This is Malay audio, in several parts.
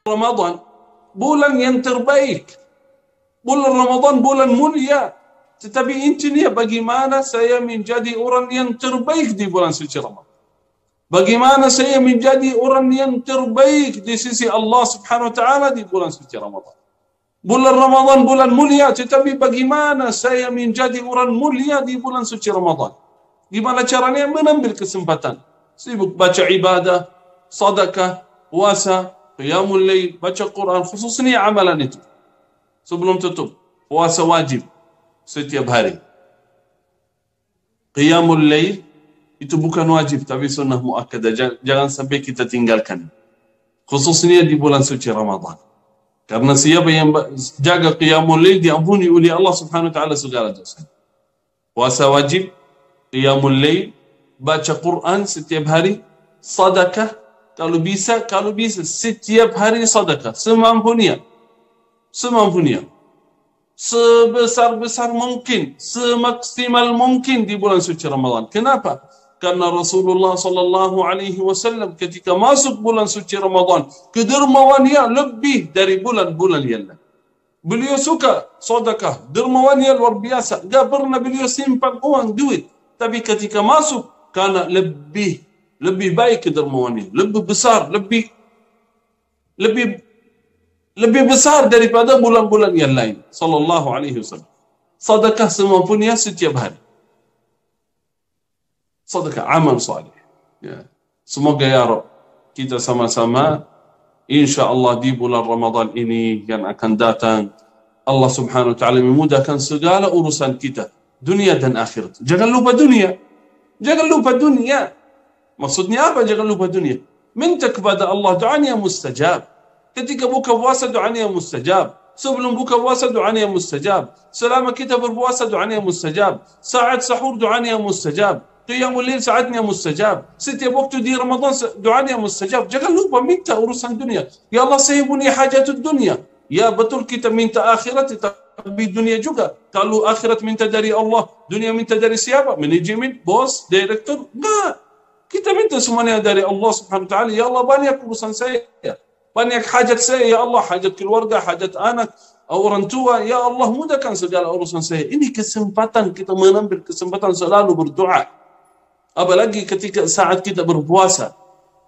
Ramadan, bulan yang terbaik. Bulan Ramadan bulan mulia. Tetapi intinya bagaimana saya menjadi orang yang terbaik di bulan suci Ramadan. Bagaimana saya menjadi orang yang terbaik di sisi Allah Subhanahu wa taala di bulan suci Ramadan. Bulan Ramadan bulan mulia, tetapi bagaimana saya menjadi orang mulia di bulan suci Ramadan. Gimana caranya? Mengambil kesempatan. Sibuk baca ibadah, sedekah, puasa, qiyamul lail, baca Quran, khususnya amalan itu. Sebelum tutup, puasa wajib setiap hari. Qiyamul lail itu bukan wajib tapi sunnah muakkadah. Jangan sampai kita tinggalkan. Khususnya di bulan suci Ramadan. Karena siapa yang jaga qiyamul lail diampuni oleh Allah Subhanahu wa taala segala dosa. Puasa wajib, qiyamul lail, baca Quran setiap hari, sedekah kalau bisa setiap hari sedekah semampunya. Sebesar-besar mungkin, semaksimal mungkin di bulan suci Ramadan. Kenapa? Karena Rasulullah sallallahu alaihi wasallam ketika masuk bulan suci Ramadan, kedermawannya lebih dari bulan-bulan yang lain. Beliau suka sedekah, dermawannya luar biasa. Enggak pernah beliau simpan uang duit, tapi ketika masuk karena lebih baik kedermawannya, lebih besar, lebih besar daripada bulan-bulan yang lain. Sallallahu alaihi wasallam. Sedekah semampunya setiap hari. Sedekah amal salih. Ya. Semoga ya Rabb kita sama-sama insyaallah di bulan Ramadan ini yang akan datang Allah Subhanahu wa taala memudahkan segala urusan kita, dunia dan akhirat. Jangan lupa dunia. Jangan lupa dunia. Maksudnya apa jangan lupa dunia? Minta kepada Allah, doanya mustajab. Ketika buka puasa doanya mustajab. Sebelum buka puasa doanya mustajab. Selama kita berpuasa doanya mustajab. Saat sahur doanya mustajab. Qiyamul lail saatnya mustajab. Setiap waktu di Ramadan doanya mustajab. Jangan lupa minta urusan dunia. Ya Allah saya punya hajat dunia. Ya betul kita minta akhirat tapi dunia juga. Kalau akhirat minta dari Allah, dunia minta dari siapa? Manajemen, bos, direktur? Enggak. Kita minta semuanya dari Allah Subhanahu wa taala. Ya Allah banyak urusan saya. Banyak hajat saya. Ya Allah hajat keluarga, hajat anak, orang tua. Ya Allah mudahkan segala urusan saya. Ini kesempatan kita mengambil kesempatan selalu berdoa. Apalagi ketika saat kita berpuasa,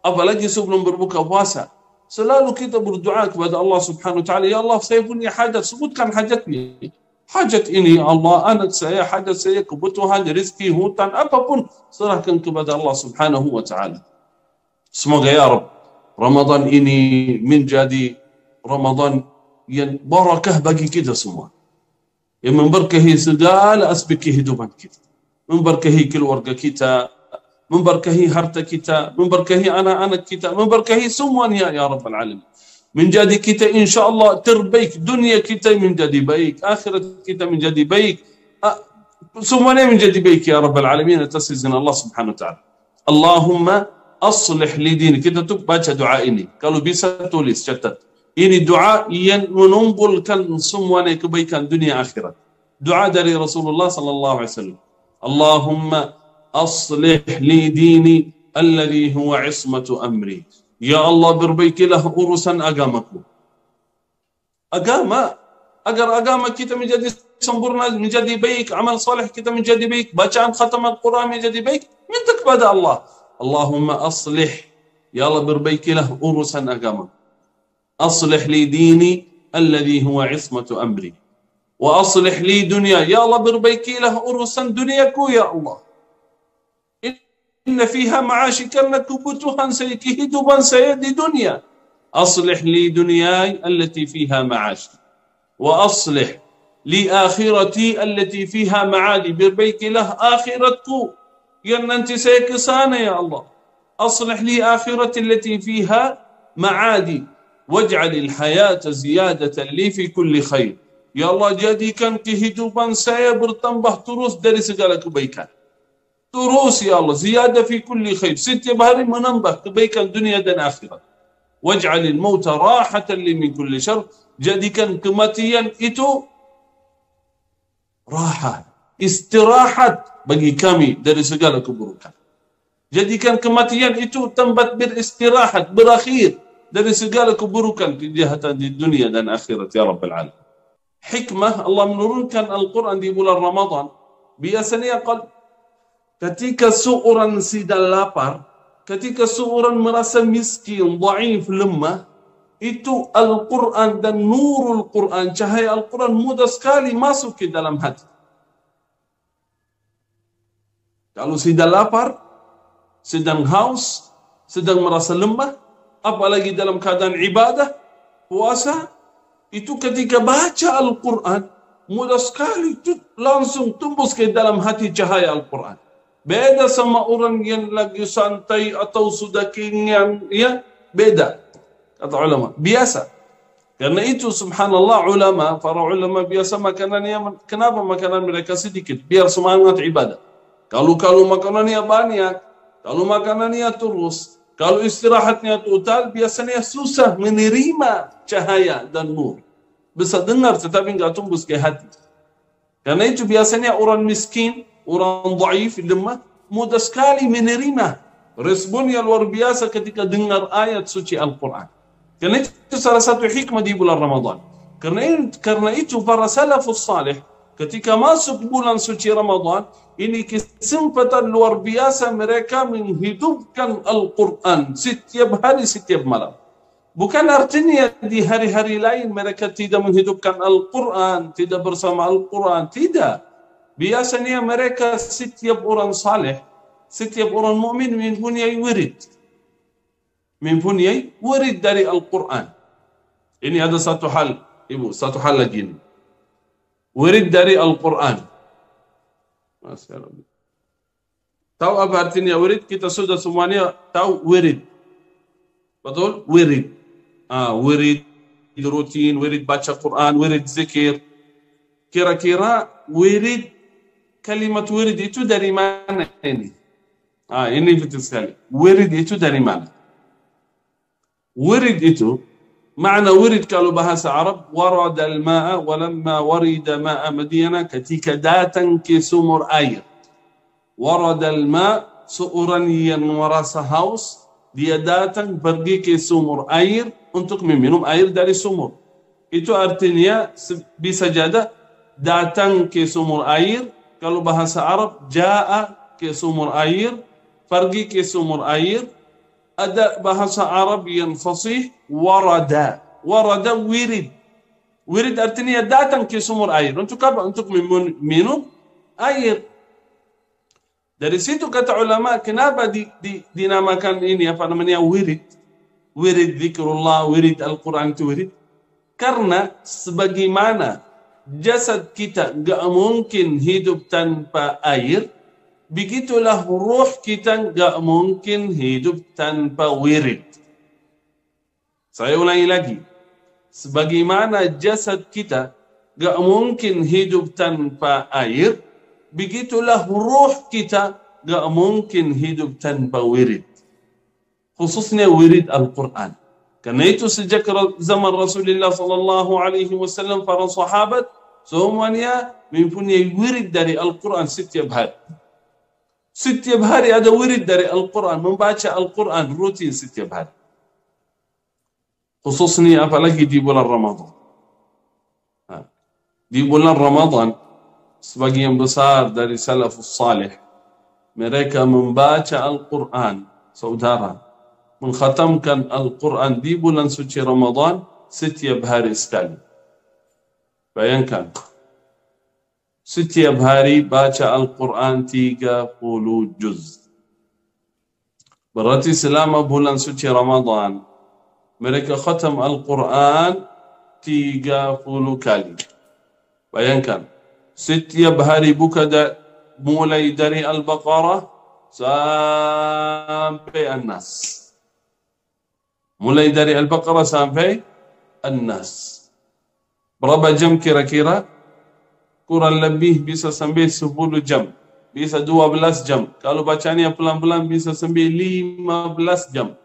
apalagi sebelum berbuka puasa, selalu kita berdoa kepada Allah Subhanahu wa taala. Ya Allah saya punya hajat, sebutkan hajatnya. Hajat ini Allah, anak saya, hajat saya, kebutuhan, rezeki, hutan, apapun serahkan kepada Allah Subhanahu wa taala. Semoga ya Rabb Ramadan ini menjadi Ramadan yang barakah bagi kita semua, yang memberkahi segala aspek kehidupan kita, memberkahi keluarga kita, memberkahi harta kita, memberkahi anak-anak kita, memberkahi semuanya ya Rabbal Alamin. Menjadi kita insyaallah terbaik, dunia kita menjadi baik, akhirat kita menjadi baik, semuanya menjadi baik ya Rabbal Alamin atas izin Allah Subhanahu wa taala. Allahumma aslih li dini. Kita tuh baca doa ini. Kalau bisa tulis, catat. Ini doa yang menumpulkan semuanya kebaikan dunia akhirat. Doa dari Rasulullah sallallahu alaihi wasallam. Allahumma aslih li dini alladhi huwa ismatu amri. Ya Allah perbaikilah urusan agamaku. Agama, agar agama kita menjadi sempurna, menjadi baik, amal saleh kita menjadi baik, bacaan khatam Al-Quran menjadi baik, minta kepada Allah. Allahumma aslih, ya Allah perbaikilah urusan agama. Aslih li dini alladhi huwa ismatu amri. Wa aslih li dunya, ya Allah perbaikilah urusan duniaku ya Allah. Inna fiha ma'ashi, karena kebutuhan saya, kehidupan saya di dunia. Aslih li dunyai allati fiha ma'ashi. Wa aslih li akhirati allati fiha ma'adi. Perbaikilah akhiratku yang nanti saya ke sana ya Allah. Aslih li akhirati allati fiha ma'adi. Waj'alil hayata ziyadatan li fi kulli khair. Ya Allah jadikan kehidupan saya bertambah terus dari segala kebaikan. Terus ya Allah, ziyadah fi kulli khair. Setiap hari menambah kebaikan dunia dan akhirat. Waj'alil mauta rahatan li min kulli syarr. Jadikan kematian itu rahat, istirahat bagi kami dari segala keburukan. Jadikan kematian itu tempat beristirahat, berakhir. dari segala keburukan, kejahatan di dunia dan akhirat ya Rabbal Alamin. Hikmah Allah menurunkan Al-Quran di bulan Ramadan. Biasanya ketika seorang sedang lapar, ketika seorang merasa miskin, dhaif, lemah, itu Al-Quran dan nurul Quran, cahaya Al-Quran mudah sekali masuk ke dalam hati. Kalau sedang lapar, sedang haus, sedang merasa lemah, apalagi dalam keadaan ibadah, puasa, itu ketika baca Al-Quran, mudah sekali itu langsung tembus ke dalam hati cahaya Al-Quran. Beda sama orang yang lagi santai atau sudah kenyang, ya, beda. Kata ulama, biasa. Karena itu subhanallah para ulama biasa makanannya, kenapa makanan mereka sedikit? Biar semangat ibadah. Kalau makanannya banyak, kalau makanannya terus, kalau istirahatnya total, biasanya susah menerima cahaya dan nur. Bisa dengar tetapi enggak tembus ke hati. Karena itu biasanya orang miskin, orang dhaif, lemah, mudah sekali menerima. Responnya luar biasa ketika dengar ayat suci Al-Quran. Karena itu salah satu hikmah di bulan Ramadan. Karena itu para salafus salih ketika masuk bulan suci Ramadan, ini kesempatan luar biasa mereka menghidupkan Al-Quran setiap hari, setiap malam. Bukan artinya di hari-hari lain mereka tidak menghidupkan Al-Quran, tidak bersama Al-Quran, tidak. Biasanya mereka setiap orang saleh, setiap orang mukmin mempunyai wirid. Mempunyai wirid dari Al-Quran. Ini ada satu hal, Ibu, satu hal lagi ini. Wirid dari Al-Quran. Tahu apa artinya wirid? Kita sudah semuanya tahu wirid. Betul? Wirid. Wirid rutin, wirid baca Quran, wirid zikir. Kira-kira wirid, kalimat wirid itu dari mana ini? Ini betul sekali. Wirid itu dari mana? Wirid itu, makna wirid kalau bahasa Arab, warada al-ma'a walamma warida ma'a Madinah, ketika datang ke sumur air. Warada al-ma', seorang yang merasa haus, dia datang pergi ke sumur air untuk meminum air dari sumur. Itu artinya bisa jadi datang ke sumur air, kalau bahasa Arab ja'a ke sumur air, pergi ke sumur air. Ada bahasa Arab yang fasih, warada. Warada wirid. Wirid artinya datang ke sumur air. Untuk apa? Untuk minum air. Dari situ kata ulama, kenapa dinamakan ini apa namanya wirid? Wirid zikrullah, wirid Al-Quran itu wirid. Karena sebagaimana jasad kita gak mungkin hidup tanpa air, begitulah ruh kita gak mungkin hidup tanpa wirid. Saya ulangi lagi. Sebagaimana jasad kita gak mungkin hidup tanpa air, begitulah ruh kita gak mungkin hidup tanpa wirid. Khususnya wirid Al-Quran. Karena itu sejak zaman Rasulullah SAW, para sahabat semuanya mempunyai wirid dari Al-Quran setiap hari. Setiap hari ada wirid dari Al-Quran, membaca Al-Quran rutin setiap hari. Khususnya apalagi di bulan Ramadan. Di bulan Ramadan, sebagian besar dari salafus salih, mereka membaca Al-Quran, saudara, mengkhatamkan Al-Quran di bulan suci Ramadan setiap hari sekali. Bayangkan. Setiap hari baca Al-Quran 30 juz. Berarti selama bulan suci Ramadan, mereka khatam Al-Quran 30 kali. Bayangkan, setiap hari buka mulai dari Al-Baqarah sampai An-Nas. Mulai dari Al-Baqarah sampai An-Nas. Berapa jam kira-kira? Kurang lebih bisa sampai 10 jam. Bisa 12 jam. Kalau bacanya pelan-pelan bisa sampai 15 jam.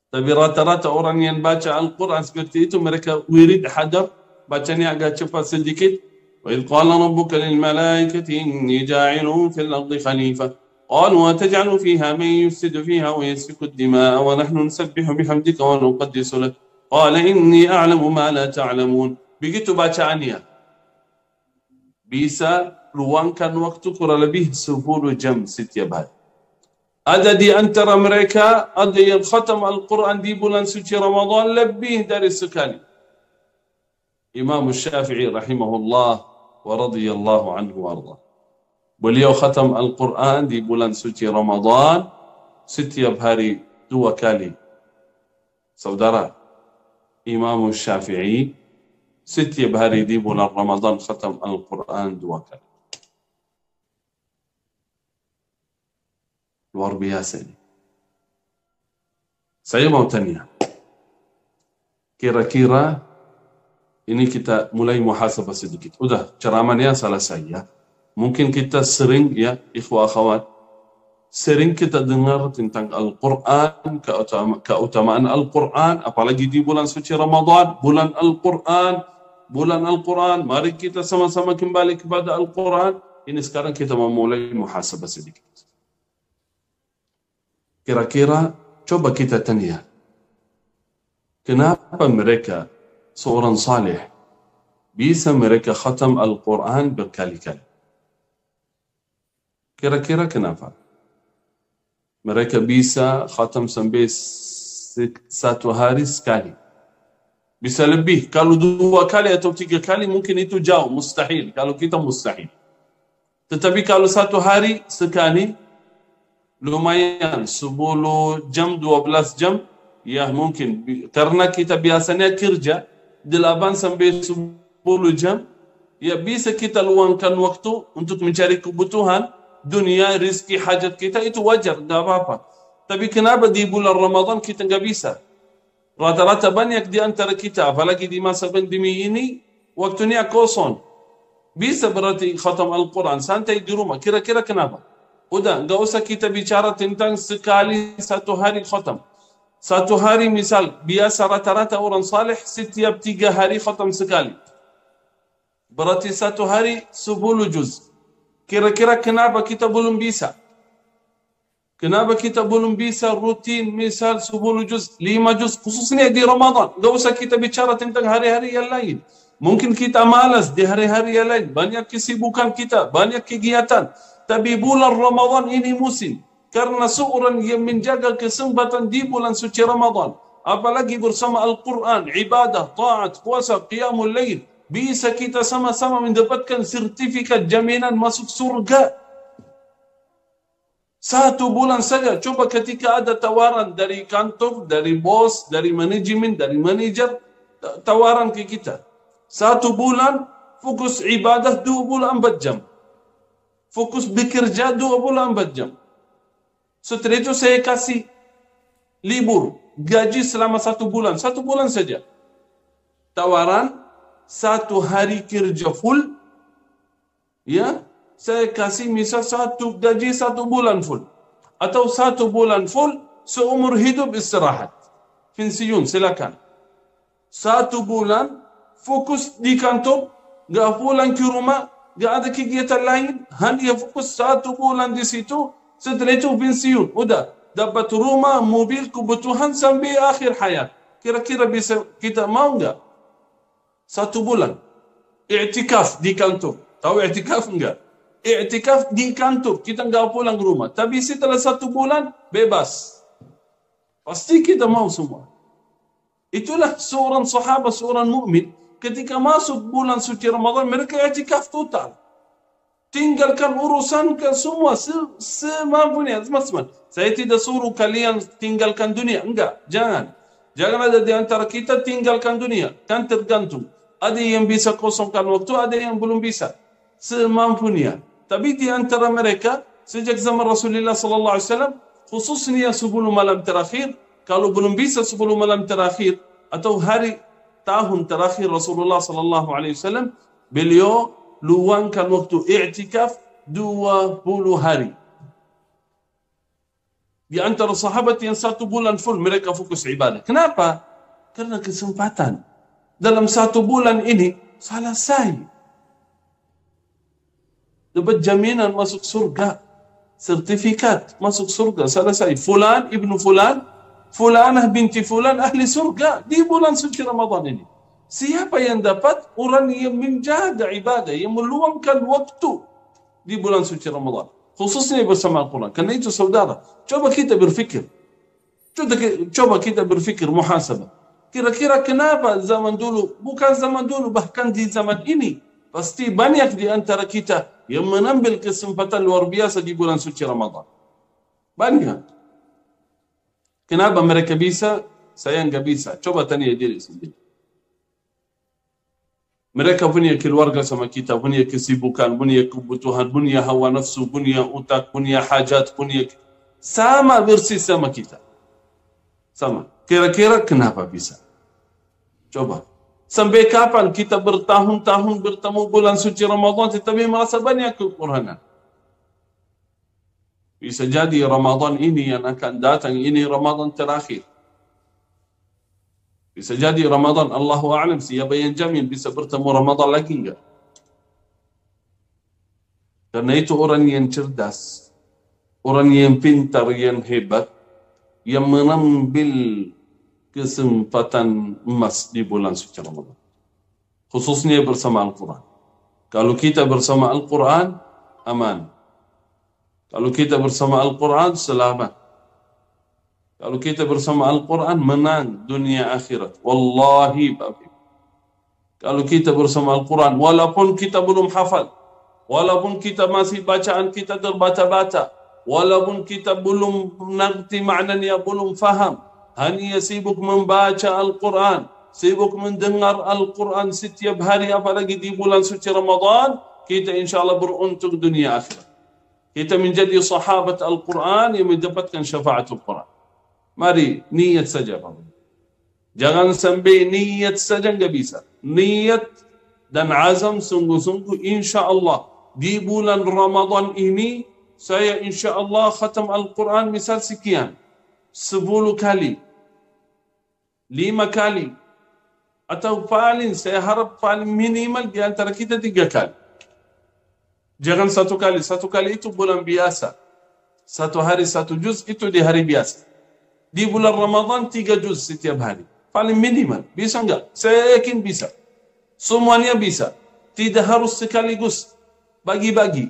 Tapi rata-rata orang yang baca Al-Quran seperti itu, mereka wirid hadar, bacanya agak cepat sedikit. وَإِذْ قَالَ رَبُّكَ لِلْمَلَائِكَةِ إِنِّي جَاعِلٌ فِي الْأَرْضِ خَلِيفَةً قالوا وتجعل فيها من يفسد فيها ويسفك الدماء ونحن نسبح بحمدك ونقدس لك قال إني أعلم ما لا تعلمون. Begitu bacaannya. Bisa luangkan waktu kurang lebih 10 jam setiap hari. Ada di antara mereka ada yang khatam Al-Quran di bulan suci Ramadan lebih dari sekali. Imam Syafi'i rahimahullah wa radhiyallahu anhu warḍah. Beliau khatam Al-Quran di bulan suci Ramadan setiap hari 2 kali. Saudara, Imam Syafi'i setiap hari di bulan Ramadan khatam Al-Quran 2 kali. Luar biasa ini. Saya mau tanya, kira-kira ini kita mulai muhasabah sedikit. Udah, ceramahnya selesai ya. Mungkin kita sering ya, ikhwah akhwat, sering kita dengar tentang Al-Quran, keutamaan Al-Quran, apalagi di bulan suci Ramadan, bulan Al-Quran, mari kita sama-sama kembali kepada Al-Quran. Ini sekarang kita mau mulai muhasabah sedikit. Kira-kira coba kita tanya, kenapa mereka seorang saleh bisa mereka khatam Al-Quran berkali-kali? Kira-kira kenapa? Mereka bisa khatam sampai 1 hari sekali. Bisa lebih. Kalau 2 kali atau 3 kali mungkin itu jauh, mustahil. Kalau kita mustahil. Tetapi kalau 1 hari sekali, lumayan 10 jam, 12 jam, ya mungkin. Karena kita biasanya kerja 8 sampai 10 jam, ya bisa kita luangkan waktu untuk mencari kebutuhan dunia, rizki, hajat kita, itu wajar, tidak apa-apa. Tapi kenapa di bulan Ramadan kita nggak bisa? Rata-rata banyak di antara kita, apalagi di masa pandemi ini, waktunya kosong. Bisa berarti khatam Al-Quran, santai di rumah. Kira-kira kenapa? Udah, nggak usah kita bicara tentang sekali 1 hari khatam. 1 hari misal, biasa rata-rata orang saleh setiap 3 hari khatam sekali. Berarti 1 hari 10 juz. Kira-kira kenapa kita belum bisa? Kenapa kita belum bisa rutin misal 10 juz, 5 juz, khususnya di Ramadan? Nggak usah kita bicara tentang hari-hari yang lain. Mungkin kita malas di hari-hari yang lain. Banyak kesibukan kita, banyak kegiatan. Tapi bulan Ramadan ini musim. Karena seorang yang menjaga kesempatan di bulan suci Ramadan, apalagi bersama Al-Quran, ibadah, taat, puasa, qiyamul lail, bisa kita sama-sama mendapatkan sertifikat jaminan masuk surga. 1 bulan saja. Coba ketika ada tawaran dari kantor, dari bos, dari manajemen, dari manajer, tawaran ke kita. 1 bulan fokus ibadah 24 jam. Fokus bekerja 24 jam. Setelah itu saya kasih libur, gaji selama 1 bulan. 1 bulan saja. Tawaran 1 hari kerja full, ya, saya kasih misal 1 gaji 1 bulan full. Atau 1 bulan full, seumur hidup istirahat. Pensiun, silakan. 1 bulan, fokus di kantor, gak pulang ke rumah, gak ada kegiatan lain, hanya fokus 1 bulan di situ, setelah itu pensiun. Udah, dapat rumah, mobil, kebutuhan sampai akhir hayat. Kira-kira bisa kita mau gak? 1 bulan. I'tikaf di kantor. Tahu i'tikaf enggak? I'tikaf di kantor. Kita enggak pulang ke rumah. Tapi setelah 1 bulan, bebas. Pasti kita mau semua. Itulah seorang sahabat, seorang mukmin. Ketika masuk bulan suci Ramadan, mereka i'tikaf total. Tinggalkan urusan ke semua. Semampunya. Saya tidak suruh kalian tinggalkan dunia. Enggak. Jangan. Jangan ada di antara kita tinggalkan dunia. Kan tergantung. Ada yang bisa kosongkan waktu, ada yang belum bisa. Semampunya. Tapi di antara mereka, sejak zaman Rasulullah SAW, khususnya 10 malam terakhir, kalau belum bisa 10 malam terakhir, atau hari tahun terakhir Rasulullah SAW, beliau luangkan waktu i'tikaf 20 hari. Di antara sahabat yang 1 bulan full mereka fokus ibadah. Kenapa? Karena kesempatan. Dalam 1 bulan ini selesai. Dapat jaminan masuk surga. sertifikat masuk surga. Selesai. Fulan ibnu fulan, fulanah binti fulan ahli surga di bulan suci Ramadan ini. Siapa yang dapat? Orang yang menjaga ibadah, yang meluangkan waktu di bulan suci Ramadan, khususnya bersama Al-Quran. Karena itu saudara, coba kita berfikir. Coba kita berfikir muhasabah. Kira-kira kenapa zaman dulu, bukan zaman dulu, bahkan di zaman ini, pasti banyak di antara kita yang mengambil kesempatan luar biasa di bulan suci Ramadan. Banyak. Kenapa mereka bisa, saya nggak bisa? Coba tanya diri sendiri. Mereka punya keluarga sama kita, punya kesibukan, punya kebutuhan, punya hawa nafsu, punya utak, punya hajat, punya sama persis sama kita. Sama. Kira-kira kenapa bisa? Coba. Sampai kapan kita bertahun-tahun bertemu bulan suci Ramadan tetapi merasa banyak kekurangan? Bisa jadi Ramadan ini yang akan datang ini Ramadan terakhir. Bisa jadi Ramadan, Allahu a'lam, siapa yang jamin bisa bertemu Ramadan lagi enggak? Karena itu orang yang cerdas, orang yang pintar, yang hebat, yang mengambil kesempatan emas di bulan suci Ramadan. Khususnya bersama Al-Quran. Kalau kita bersama Al-Quran, aman. Kalau kita bersama Al-Quran, selamat. Kalau kita bersama Al-Quran, menang dunia akhirat. Wallahi babi. Kalau kita bersama Al-Quran, walaupun kita belum hafal, walaupun kita masih bacaan kita terbata-bata, walaupun kita belum mengerti maknanya, belum faham, hanya sibuk membaca Al-Quran, sibuk mendengar Al-Quran setiap hari, apalagi di bulan suci Ramadan, kita insyaAllah beruntung dunia akhirat. Kita menjadi sahabat Al-Quran yang mendapatkan syafaat Al-Quran. Mari niat saja, Pak. Jangan sampai niat saja nggak bisa. Niat dan azam sungguh-sungguh insya Allah di bulan Ramadan ini saya insya Allah khatam Al-Quran misal sekian, 10 kali, 5 kali, atau paling saya harap paling minimal di antara kita 3 kali. Jangan 1 kali. 1 kali itu bulan biasa. 1 hari 1 juz itu di hari biasa. Di bulan Ramadan 3 juz setiap hari. Paling minimal. Bisa enggak? Saya yakin bisa. Semuanya bisa. Tidak harus sekaligus. Bagi-bagi.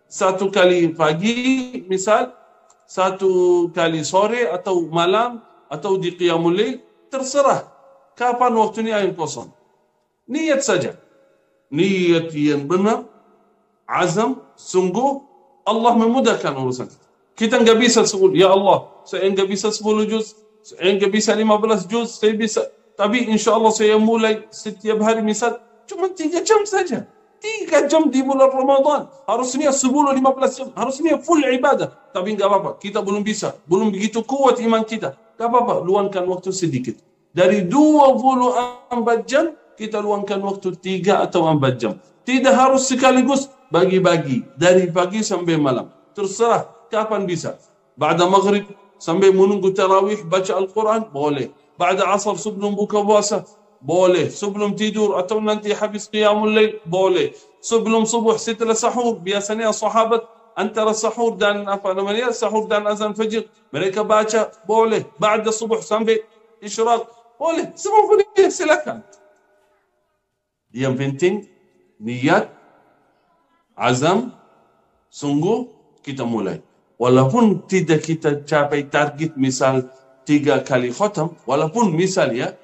1 kali pagi, misal. 1 kali sore atau malam. Atau di Qiyamul Lail. Terserah. Kapan waktunya yang kosong. Niat saja. Niat yang benar. Azam. Sungguh. Allah memudahkan urusan kita. Kita enggak bisa 10. Ya Allah, saya enggak bisa 10 juz, saya enggak bisa 15 juz, saya bisa. Tapi insya Allah saya mulai setiap hari misal cuma 3 jam saja. 3 jam di bulan Ramadan. Harusnya 10-15 jam. Harusnya full ibadah. Tapi enggak apa-apa. Kita belum bisa. Belum begitu kuat iman kita. Enggak apa-apa. Luangkan waktu sedikit. Dari 24 jam, kita luangkan waktu 3 atau 4 jam. Tidak harus sekaligus. Bagi-bagi. Dari pagi sampai malam. Terserah. Kapan bisa? Ba'da maghrib sampai menunggu tarawih baca Al-Quran? Boleh. Ba'da asar sebelum buka puasa? Boleh. Sebelum tidur atau nanti habis Qiyamul Lail? Boleh. Sebelum subuh setelah sahur, biasanya sahabat antara sahur dan sahur dan azan fajr mereka baca? Boleh. Ba'da subuh sampai isyraq? Boleh. Semua boleh. Silakan. Yang penting niat, azam, sungguh kita mulai. Walaupun tidak kita capai target misal 3 kali khatam, walaupun misal ya,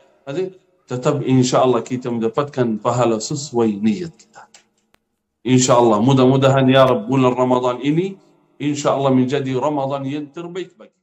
tetap insya Allah kita mendapatkan pahala sesuai niat kita. Insya Allah, mudah-mudahan ya Rabb bulan Ramadan ini insya Allah menjadi Ramadan yang terbaik bagi